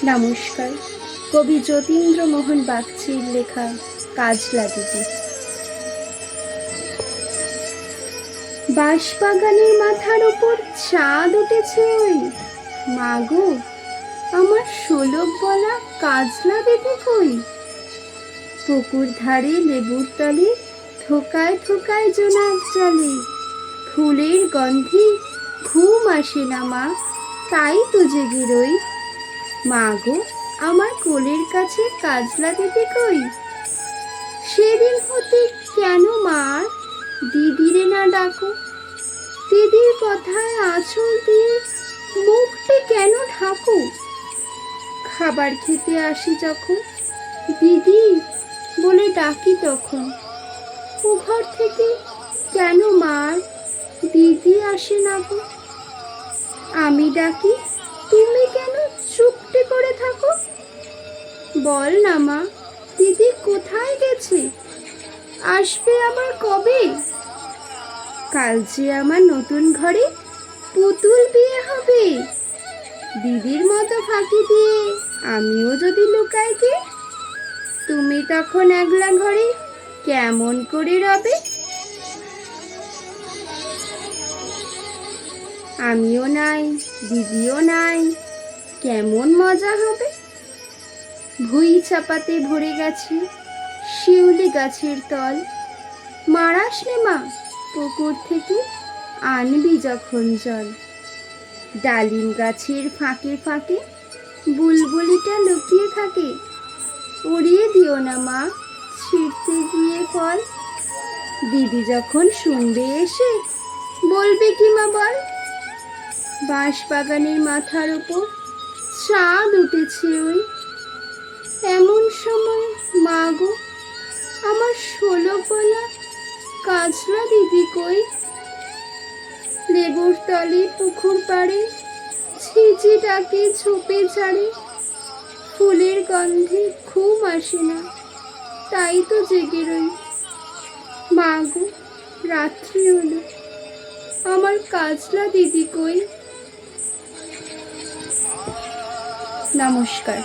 নমস্কার। কবি যতীন্দ্রমোহন বাগচির লেখা কাজলা দিদি। বাঁশবাগানের মাথার উপর চাঁদ উঠেছে ওই, মাগো আমার শোলক বলা কাজলা দিদি কই? পুকুর ধারে লেবুর তলে থোকায় থোকায় জোনাক জলে, ফুলের গন্ধে ঘুম আসে না মা, তাই তো জেগে রই। মাগো আমার কোলের কাছে কাজলা দিদি কই? সেদিন হতে কেন মার দিদিরে না ডাকো? দিদির কথায় আঁচল দিয়ে মুখটি কেন ঢাকো? খাবার খেতে আসি যখন দিদি বলে ডাকি তখন, ও ঘর থেকে কেন মার দিদি আসে না গো? আমি ডাকি তুমি কেন চুপটি করে থাকো? বল না মা, দিদি কোথায় গেছে? আসবে আবার কবে? কাল যে আমার নতুন ঘরে পুতুল বিয়ে হবে, দিদির মতো ফাঁকি দিয়ে আমিও যদি লুকাই গে, তুমি তখন একলা ঘরে কেমন করে রবে? আমিও নাই, দিদিও নাই, কেমন মজা হবে? ভুঁই চাপাতে ভরে গেছে শিউলি গাছের তল, মারাস নে মা পুকুর থেকে আনবি যখন জল। ডালিম গাছের ফাঁকে ফাঁকে বুলবুলিটা লুকিয়ে থাকে, উড়িয়ে দিও না মা ছিঁড়তে গিয়ে ফল। দিদি যখন শুনবে এসে বলবে কি মা বল? বাঁশবাগানের মাথার উপর চাঁদ উঠেছে ওই, এমন সময় মা গো আমার শোলক বলা কাজলা দিদি কই? লেবুর তলে পুকুর পাড়ে ঝিঝি ডাকে ঝোপে ঝাড়ে, ফুলের গন্ধে ঘুম আসে না, তাই তো জেগে রই। মা গো রাত্রি হলো, আমার কাজলা দিদি কই? নমস্কার।